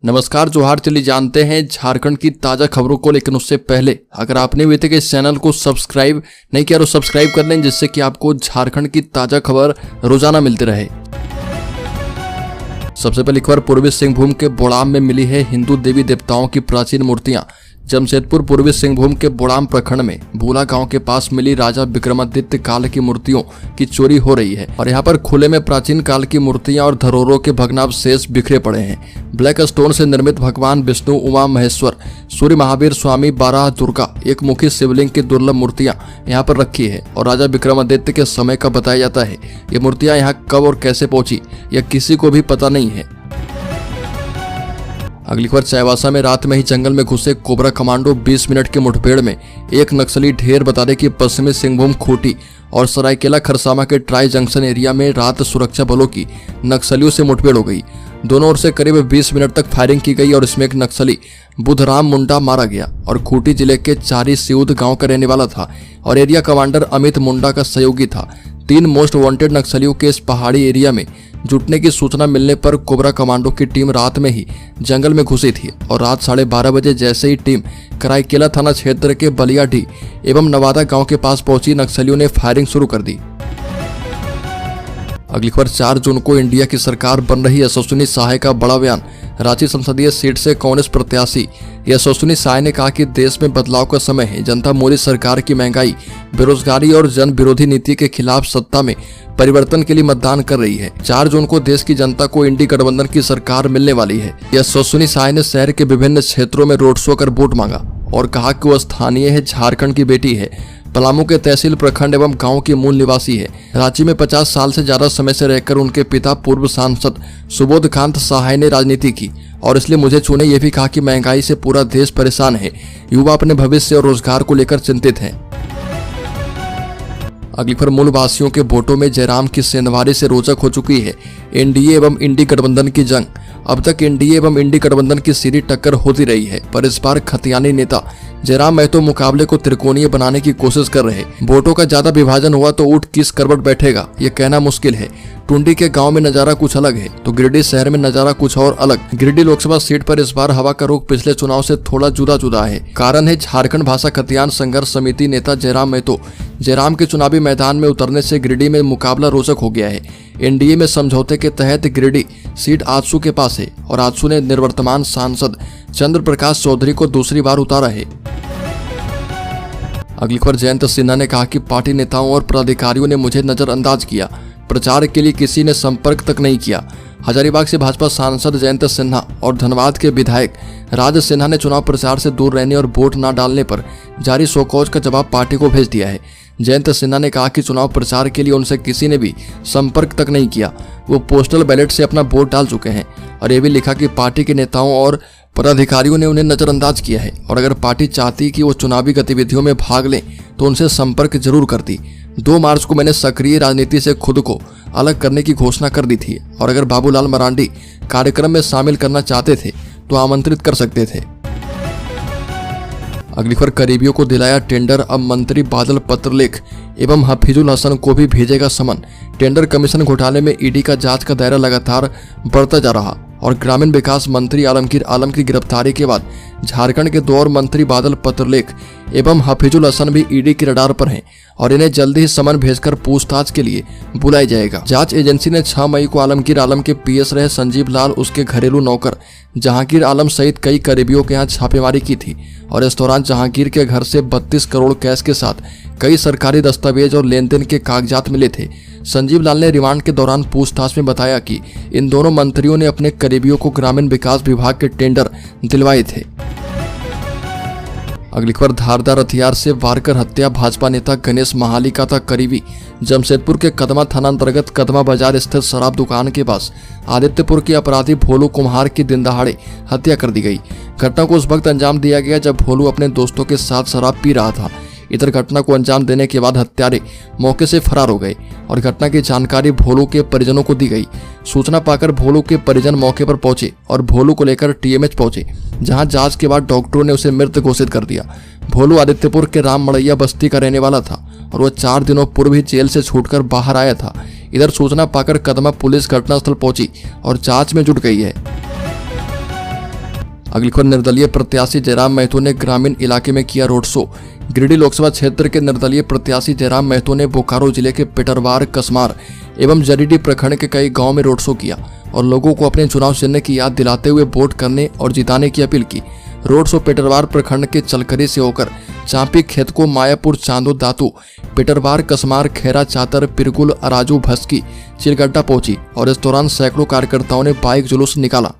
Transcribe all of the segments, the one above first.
नमस्कार, जोहार। चलिए जानते हैं झारखंड की ताज़ा खबरों को, लेकिन उससे पहले अगर आपने अभी तक इस चैनल को सब्सक्राइब नहीं किया तो सब्सक्राइब कर लें, जिससे कि आपको झारखंड की ताज़ा खबर रोजाना मिलती रहे। सबसे पहले खबर पूर्वी सिंहभूम के बोड़ाम में मिली है हिंदू देवी देवताओं की प्राचीन मूर्तियां। जमशेदपुर पूर्वी सिंहभूम के बोड़ाम प्रखंड में भूला गांव के पास मिली राजा विक्रमादित्य काल की मूर्तियों की चोरी हो रही है और यहां पर खुले में प्राचीन काल की मूर्तियां और धरोहरों के भग्नावशेष बिखरे पड़े हैं। ब्लैक स्टोन से निर्मित भगवान विष्णु, उमा महेश्वर, सूर्य महावीर, स्वामी बारह, दुर्गा, एक मुखी शिवलिंग की दुर्लभ मूर्तियां यहां पर रखी है और राजा विक्रमादित्य के समय का बताया जाता है। ये मूर्तियां यहां कब और कैसे पहुंची यह किसी को भी पता नहीं है। अगली खबर, चाईबासा में रात में ही जंगल में घुसे कोबरा कमांडो। 20 मिनट की मुठभेड़ में एक नक्सली ढेर। बता दें कि पश्चिमी सिंहभूम खूंटी और सरायकेला खरसामा के ट्राई जंक्शन एरिया में रात सुरक्षा बलों की नक्सलियों से मुठभेड़ हो गई। दोनों ओर से करीब 20 मिनट तक फायरिंग की गई और इसमें एक नक्सली बुधराम मुंडा मारा गया और खूंटी जिले के चारी सिउद गांव का रहने वाला था और एरिया कमांडर अमित मुंडा का सहयोगी था। 3 मोस्ट वांटेड नक्सलियों के इस पहाड़ी एरिया में जुटने की सूचना मिलने पर कोबरा कमांडो की टीम रात में ही जंगल में घुसी थी और रात 12:30 बजे जैसे ही टीम कराईकेला थाना क्षेत्र के बलियाडी एवं नवादा गांव के पास पहुंची, नक्सलियों ने फायरिंग शुरू कर दी। अगली खबर, 4 जून को इंडिया की सरकार बन रही यशस्विनी सहाय का बड़ा बयान। रांची संसदीय सीट से कांग्रेस प्रत्याशी यशस्विनी सहाय ने कहा कि देश में बदलाव का समय है। जनता मोदी सरकार की महंगाई, बेरोजगारी और जन विरोधी नीति के खिलाफ सत्ता में परिवर्तन के लिए मतदान कर रही है। 4 जून को देश की जनता को इंडी गठबंधन की सरकार मिलने वाली है। यशस्विनी सहाय ने शहर के विभिन्न क्षेत्रों में रोड शो कर वोट मांगा और कहा कि वो स्थानीय है, झारखंड की बेटी है, पलामू के तहसील, प्रखंड एवं गांव की मूल निवासी है। रांची में 50 साल से ज्यादा समय से रहकर उनके पिता पूर्व सांसद सुबोधकांत सहाय ने राजनीति की और इसलिए मुझे चुने। ये भी कहा कि महंगाई से पूरा देश परेशान है, युवा अपने भविष्य और रोजगार को लेकर चिंतित हैं। अगली खबर, मूल वासियों के वोटों में जयराम की सेंधमारी से रोचक हो चुकी है एनडीए एवं इंडी गठबंधन की जंग। अब तक एनडीए एवं इंडी गठबंधन की सीधी टक्कर होती रही है, पर इस बार खतियानी नेता जयराम महतो मुकाबले को त्रिकोणीय बनाने की कोशिश कर रहे। वोटों का ज्यादा विभाजन हुआ तो ऊंट किस करवट बैठेगा ये कहना मुश्किल है। टुंडी के गांव में नजारा कुछ अलग है तो गिरिडीह शहर में नजारा कुछ और अलग। गिरिडीह लोकसभा सीट पर इस बार हवा का रुख पिछले चुनाव से थोड़ा जुदा है। कारण है झारखंड भाषा खतियान संघर्ष समिति नेता जयराम महतो। जयराम के चुनावी मैदान में उतरने से गिरिडीह में मुकाबला रोचक हो गया है। एनडीए में समझौते के तहत गिरिडीह सीट आजसू के पास है और आजसू ने निवर्तमान सांसद चंद्र प्रकाश चौधरी को दूसरी बार उतारा है। अगली खबर, जयंत सिन्हा ने कहा कि पार्टी नेताओं और पदाधिकारियों ने मुझे नजरअंदाज किया, प्रचार के लिए किसी ने संपर्क तक नहीं किया। हजारीबाग से भाजपा सांसद जयंत सिन्हा और धनबाद के विधायक राज सिन्हा ने चुनाव प्रचार से दूर रहने और वोट न डालने पर जारी शोकॉज का जवाब पार्टी को भेज दिया है। जयंत सिन्हा ने कहा कि चुनाव प्रचार के लिए उनसे किसी ने भी संपर्क तक नहीं किया, वो पोस्टल बैलेट से अपना वोट डाल चुके हैं और ये भी लिखा कि पार्टी के नेताओं और पदाधिकारियों ने उन्हें नजरअंदाज किया है और अगर पार्टी चाहती कि वो चुनावी गतिविधियों में भाग लें तो उनसे संपर्क जरूर करती। 2 मार्च को मैंने सक्रिय राजनीति से खुद को अलग करने की घोषणा कर दी थी और अगर बाबूलाल मरांडी कार्यक्रम में शामिल करना चाहते थे तो आमंत्रित कर सकते थे। अगली खबर, करीबियों को दिलाया टेंडर, अब मंत्री बादल पत्रलेख एवं हफीजुल हसन को भी भेजेगा समन। टेंडर कमीशन घोटाले में ईडी का जांच का दायरा लगातार बढ़ता जा रहा और ग्रामीण विकास मंत्री आलमगीर आलम की गिरफ्तारी के बाद झारखंड के 2 और मंत्री बादल पत्रलेख एवं हफीजुल हसन भी ईडी की रडार पर हैं और इन्हें जल्दी ही समन भेजकर पूछताछ के लिए बुलाया जाएगा। जांच एजेंसी ने 6 मई को आलमगीर आलम के पीएस रहे संजीव लाल, उसके घरेलू नौकर जहांगीर आलम सहित कई करीबियों के यहाँ छापेमारी की थी और इस दौरान जहांगीर के घर से 32 करोड़ कैश के साथ कई सरकारी दस्तावेज और लेन देन के कागजात मिले थे। संजीव लाल ने रिमांड के दौरान पूछताछ में बताया कि इन दोनों मंत्रियों ने अपने करीबियों को ग्रामीण विकास विभाग के टेंडर दिलवाए थे। अगली खबर, धारदार हथियार से वारकर हत्या, भाजपा नेता गणेश महाली का था करीबी। जमशेदपुर के कदमा थाना अंतर्गत कदमा बाजार स्थित शराब दुकान के पास आदित्यपुर के अपराधी भोलू कुम्हार की दिन दहाड़े हत्या कर दी गई। घटना को उस वक्त अंजाम दिया गया जब भोलू अपने दोस्तों के साथ शराब पी रहा था। इधर घटना को अंजाम देने के बाद हत्यारे मौके से फरार हो गए और घटना की जानकारी भोलू के परिजनों को दी गई। सूचना पाकर भोलू के परिजन मौके पर पहुंचे और भोलू को लेकर टीएमएच पहुंचे, जहां जांच के बाद डॉक्टरों ने उसे मृत घोषित कर दिया। भोलू आदित्यपुर के राम मड़ैया बस्ती का रहने वाला था और वह 4 दिनों पूर्व ही जेल से छूटकर बाहर आया था। इधर सूचना पाकर कदमा पुलिस घटनास्थल पहुंची और जांच में जुट गई है। अगली खबर, निर्दलीय प्रत्याशी जयराम महतो ने ग्रामीण इलाके में किया रोड शो। गिरिडीह लोकसभा क्षेत्र के निर्दलीय प्रत्याशी जयराम महतो ने बोकारो जिले के पिटरवार, कसमार एवं जरीडीह प्रखंड के कई गांव में रोड शो किया और लोगों को अपने चुनाव चिन्ह की याद दिलाते हुए वोट करने और जिताने की अपील की। रोड शो पिटरवार प्रखंड के चलकरी से होकर चांपी, खेतको, मायापुर, चांदो, दातू, पिटरवार, कसमार, खैरा, चातर, पिरगुल, अराजू, भस्की, चिरगड्डा पहुंची और इस दौरान सैकड़ों कार्यकर्ताओं ने बाइक जुलूस निकाला।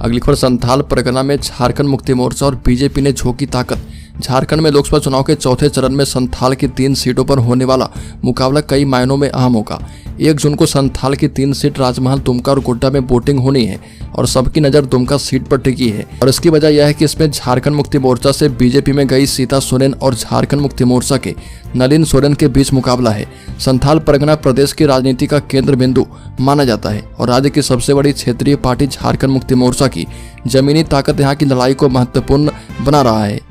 अगली खबर, संथाल परगना में झारखंड मुक्ति मोर्चा और बीजेपी ने झोंकी ताकत। झारखंड में लोकसभा चुनाव के चौथे चरण में संथाल की 3 सीटों पर होने वाला मुकाबला कई मायनों में अहम होगा। 1 जून को संथाल की 3 सीट राजमहल, दुमका और गोड्डा में वोटिंग होनी है और सबकी नजर दुमका सीट पर टिकी है और इसकी वजह यह है कि इसमें झारखंड मुक्ति मोर्चा से बीजेपी में गई सीता सोरेन और झारखंड मुक्ति मोर्चा के नलिन सोरेन के बीच मुकाबला है। संथाल परगना प्रदेश की राजनीति का केंद्र बिंदु माना जाता है और राज्य की सबसे बड़ी क्षेत्रीय पार्टी झारखंड मुक्ति मोर्चा की जमीनी ताकत यहाँ की लड़ाई को महत्वपूर्ण बना रहा है।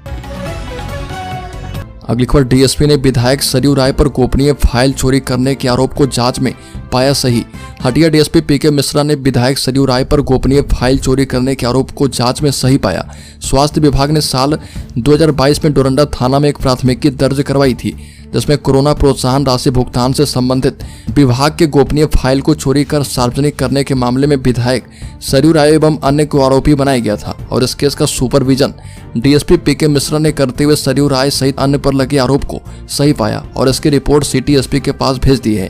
अगली खबर, डीएसपी ने विधायक सरयू राय पर गोपनीय फाइल चोरी करने के आरोप को जांच में पाया सही। हटिया डीएसपी पीके मिश्रा ने विधायक सरयू राय पर गोपनीय फाइल चोरी करने के आरोप को जांच में सही पाया। स्वास्थ्य विभाग ने साल 2022 में डोरंडा थाना में एक प्राथमिकी दर्ज करवाई थी जिसमें कोरोना प्रोत्साहन राशि भुगतान से संबंधित विभाग के गोपनीय फाइल को चोरी कर सार्वजनिक करने के मामले में विधायक सरयू राय एवं अन्य को आरोपी बनाया गया था और इस केस का सुपरविजन डीएसपी पीके मिश्रा ने करते हुए सरयू राय सहित अन्य पर लगे आरोप को सही पाया और इसकी रिपोर्ट सिटी एसपी के पास भेज दी है।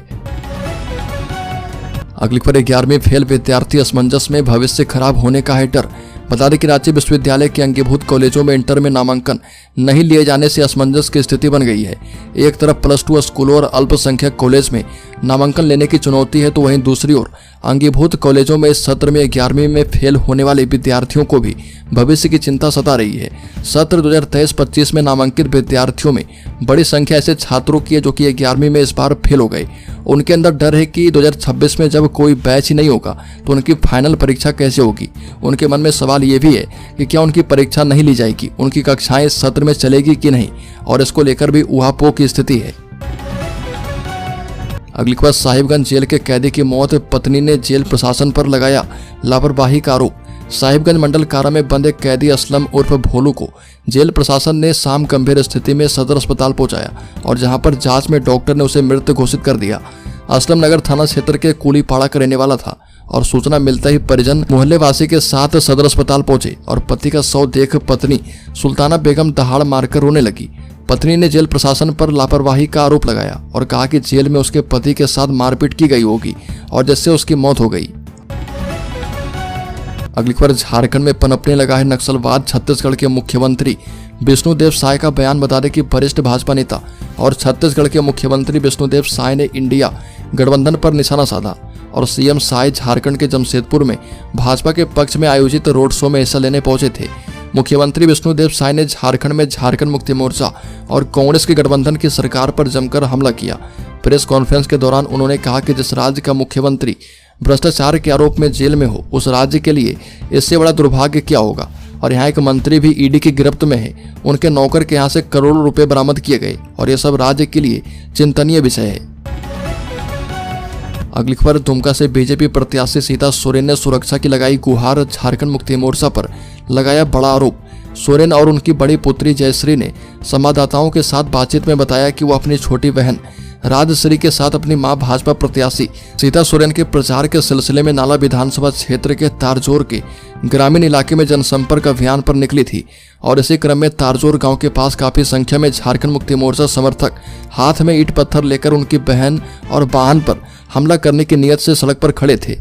अगली खबर, 11वीं फेल विद्यार्थी असमंजस में भविष्य खराब होने का है डर। बता दें कि रांची विश्वविद्यालय के अंगीभूत कॉलेजों में इंटर में नामांकन नहीं लिए जाने से असमंजस की स्थिति बन गई है। एक तरफ +2 स्कूलों और अल्पसंख्यक कॉलेज में नामांकन लेने की चुनौती है तो वहीं दूसरी ओर अंगीभूत कॉलेजों में इस सत्र में 11वीं में फेल होने वाले विद्यार्थियों को भी भविष्य की चिंता सता रही है। सत्र 2023-25 में नामांकित विद्यार्थियों में बड़ी संख्या ऐसे छात्रों की है जो कि 11वीं में इस बार फेल हो गए। उनके अंदर डर है कि 2026 में जब कोई बैच ही नहीं होगा तो उनकी फाइनल परीक्षा कैसे होगी। उनके मन में सवाल ये भी है कि क्या उनकी परीक्षा नहीं ली जाएगी, उनकी कक्षाएं इस सत्र में चलेगी कि नहीं और इसको लेकर भी ऊहापोह की स्थिति है। अगली खबर, साहिबगंज जेल के कैदी की मौत, पत्नी ने जेल प्रशासन पर लगाया लापरवाही का आरोप। साहिबगंज मंडल कारा में बंद एक कैदी असलम उर्फ भोलू को जेल प्रशासन ने शाम गंभीर स्थिति में सदर अस्पताल पहुंचाया और जहां पर जांच में डॉक्टर ने उसे मृत घोषित कर दिया। असलम नगर थाना क्षेत्र के कुलीपाड़ा का रहने वाला था और सूचना मिलता ही परिजन मोहल्लेवासी के साथ सदर अस्पताल पहुंचे और पति का शव देख पत्नी सुल्ताना बेगम दहाड़ मारकर रोने लगी। पत्नी ने जेल प्रशासन पर लापरवाही का आरोप लगाया और कहा कि जेल में उसके पति के साथ मारपीट की गई होगी और जिससे उसकी मौत हो गई। अगली खबर, झारखंड में पनपने लगा है नक्सलवाद। छत्तीसगढ़ के मुख्यमंत्री विष्णुदेव साय का बयान। बता दें कि वरिष्ठ भाजपा नेता और छत्तीसगढ़ के मुख्यमंत्री विष्णुदेव साय ने इंडिया गठबंधन पर निशाना साधा और सीएम साय झारखंड के जमशेदपुर में भाजपा के पक्ष में आयोजित रोड शो में हिस्सा लेने पहुंचे थे। मुख्यमंत्री विष्णुदेव साय ने झारखंड में झारखंड मुक्ति मोर्चा और कांग्रेस के गठबंधन की सरकार पर जमकर हमला किया। प्रेस कॉन्फ्रेंस के दौरान उन्होंने कहा कि जिस राज्य का मुख्यमंत्री भ्रष्टाचार के आरोप में जेल में हो उस राज्य के लिए इससे बड़ा दुर्भाग्य क्या होगा। और यहाँ एक मंत्री भी ईडी की गिरफ्त में है, उनके नौकर के यहाँ से करोड़ों रुपए बरामद किए गए और यह सब राज्य के लिए चिंतनीय विषय है। अगली खबर, दुमका से बीजेपी प्रत्याशी सीता सोरेन ने सुरक्षा की लगाई गुहार। झारखंड मुक्ति मोर्चा पर लगाया बड़ा आरोप। सोरेन और उनकी बड़ी पुत्री जयश्री ने संवाददाताओं के साथ बातचीत में बताया कि वो अपनी छोटी बहन राजश्री के साथ अपनी मां भाजपा प्रत्याशी सीता सोरेन के प्रचार के सिलसिले में नाला विधानसभा क्षेत्र के तारजोर के ग्रामीण इलाके में जनसंपर्क अभियान पर निकली थी और इसी क्रम में तारजोर गांव के पास काफी संख्या में झारखंड मुक्ति मोर्चा समर्थक हाथ में ईंट पत्थर लेकर उनकी बहन और वाहन पर हमला करने की नीयत से सड़क पर खड़े थे।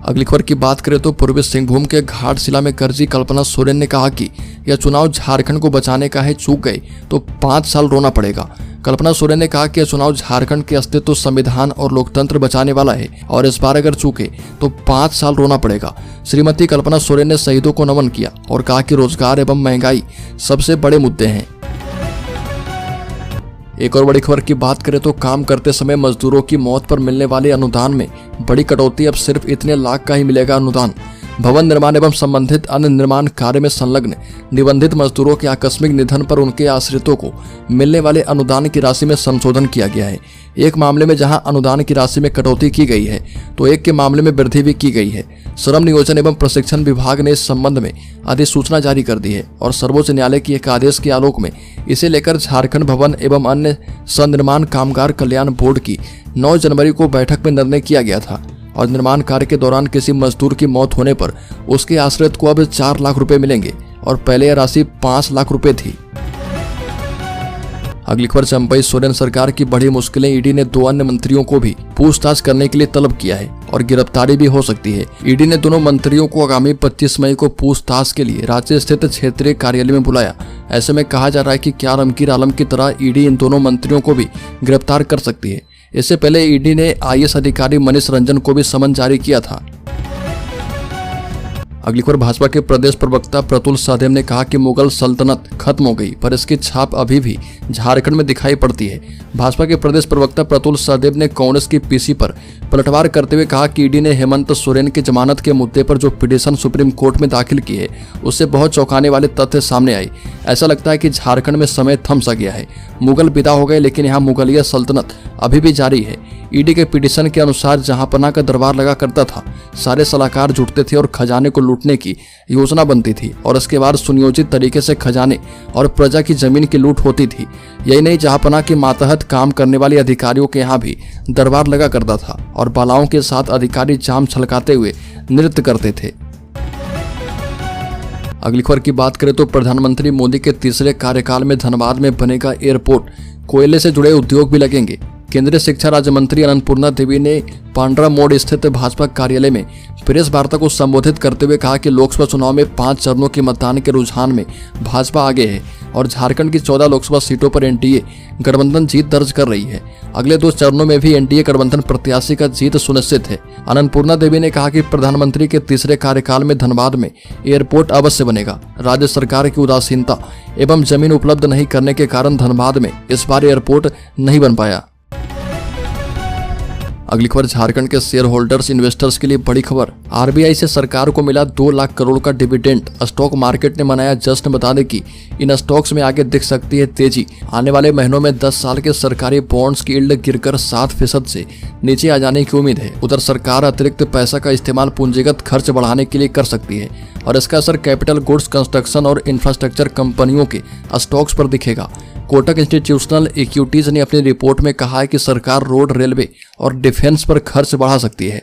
अगली खबर की बात करें तो पूर्वी सिंहभूम के घाटशिला में कर्जी कल्पना सोरेन ने कहा कि यह चुनाव झारखंड को बचाने का है, चूक गए तो 5 साल रोना पड़ेगा। कल्पना सोरेन ने कहा कि यह चुनाव झारखंड के अस्तित्व, संविधान और लोकतंत्र बचाने वाला है और इस बार अगर चूके तो 5 साल रोना पड़ेगा। श्रीमती कल्पना सोरेन ने शहीदों को नमन किया और कहा कि रोजगार एवं महंगाई सबसे बड़े मुद्दे हैं। एक और बड़ी खबर की बात करें तो काम करते समय मजदूरों की मौत पर मिलने वाले अनुदान में बड़ी कटौती, अब सिर्फ इतने लाख का ही मिलेगा अनुदान। भवन निर्माण एवं संबंधित अन्य निर्माण कार्य में संलग्न निबंधित मजदूरों के आकस्मिक निधन पर उनके आश्रितों को मिलने वाले अनुदान की राशि में संशोधन किया गया है। एक मामले में जहां अनुदान की राशि में कटौती की गई है तो एक के मामले में वृद्धि भी की गई है। श्रम नियोजन एवं प्रशिक्षण विभाग ने इस संबंध में अधिसूचना जारी कर दी है और सर्वोच्च न्यायालय की एक आदेश के आलोक में इसे लेकर झारखंड भवन एवं अन्य सनिर्माण कामगार कल्याण बोर्ड की 9 जनवरी को बैठक में निर्णय किया गया था और निर्माण कार्य के दौरान किसी मजदूर की मौत होने पर उसके आश्रित को अब 4 लाख रुपए मिलेंगे और पहले यह राशि 5 लाख रुपए थी। अगली खबर, चंपई सोरेन सरकार की बड़ी मुश्किलें। ईडी ने 2 अन्य मंत्रियों को भी पूछताछ करने के लिए तलब किया है और गिरफ्तारी भी हो सकती है। ईडी ने दोनों मंत्रियों को आगामी 25 मई को पूछताछ के लिए रांची स्थित क्षेत्रीय कार्यालय में बुलाया। ऐसे में कहा जा रहा है कि क्या रमकीर आलम की तरह ईडी इन दोनों मंत्रियों को भी गिरफ्तार कर सकती है। इससे पहले ईडी ने आईएएस अधिकारी मनीष रंजन को भी समन जारी किया था। अगली खबर, भाजपा के प्रदेश प्रवक्ता प्रतुल सहदेव ने कहा कि मुगल सल्तनत खत्म हो गई पर इसकी छाप अभी भी झारखंड में दिखाई पड़ती है। भाजपा के प्रदेश प्रवक्ता प्रतुल सहदेव ने कांग्रेस की पीसी पर पलटवार करते हुए कहा कि ईडी ने हेमंत सोरेन की जमानत के मुद्दे पर जो पिटीशन सुप्रीम कोर्ट में दाखिल की है उससे बहुत चौंकाने वाले तथ्य सामने आए। ऐसा लगता है कि झारखंड में समय थम सा गया है। मुगल विदा हो गए लेकिन यहाँ मुगलिया सल्तनत अभी भी जारी है। ईडी के पिटीशन के अनुसार जहांपना का दरबार लगा करता था, सारे सलाहकार जुटते थे और खजाने को लूटने की योजना बनती थी और इसके बाद सुनियोजित तरीके से खजाने और प्रजा की जमीन की लूट होती थी। यही नहीं, जहांपना के मातहत काम करने वाले अधिकारियों के यहाँ भी दरबार लगा करता था और बालाओं के साथ अधिकारी जाम छलकाते हुए नृत्य करते थे। अगली खबर की बात करें तो प्रधानमंत्री मोदी के तीसरे कार्यकाल में धनबाद में बनेगा एयरपोर्ट, कोयले से जुड़े उद्योग भी लगेंगे। केंद्रीय शिक्षा राज्य मंत्री अनंतपूर्णा देवी ने पांड्रा मोड़ स्थित भाजपा कार्यालय में प्रेस वार्ता को संबोधित करते हुए कहा कि लोकसभा चुनाव में 5 चरणों के मतदान के रुझान में भाजपा आगे है और झारखंड की 14 लोकसभा सीटों पर एनडीए गठबंधन जीत दर्ज कर रही है। अगले 2 चरणों में भी एनडीए गठबंधन प्रत्याशी का जीत सुनिश्चित है। अनंतपूर्णा देवी ने कहा कि प्रधानमंत्री के तीसरे कार्यकाल में धनबाद में एयरपोर्ट अवश्य बनेगा। राज्य सरकार की उदासीनता एवं जमीन उपलब्ध नहीं करने के कारण धनबाद में इस बार एयरपोर्ट नहीं बन पाया। अगली खबर, झारखंड के शेयर होल्डर्स इन्वेस्टर्स के लिए बड़ी खबर। आरबीआई से सरकार को मिला 2 लाख करोड़ का डिविडेंड, स्टॉक मार्केट ने मनाया जश्न। बता दें कि इन स्टॉक्स में आगे दिख सकती है तेजी। आने वाले महीनों में 10 साल के सरकारी बॉन्ड्स की यील्ड गिरकर 7% से नीचे आ जाने की उम्मीद है। उधर सरकार अतिरिक्त पैसा का इस्तेमाल पूंजीगत खर्च बढ़ाने के लिए कर सकती है और इसका असर कैपिटल गुड्स, कंस्ट्रक्शन और इंफ्रास्ट्रक्चर कंपनियों के स्टॉक्स पर दिखेगा। कोटक इंस्टीट्यूशनल इक्विटीज ने अपनी रिपोर्ट में कहा है कि सरकार रोड, रेलवे और डिफेंस पर खर्च बढ़ा सकती है।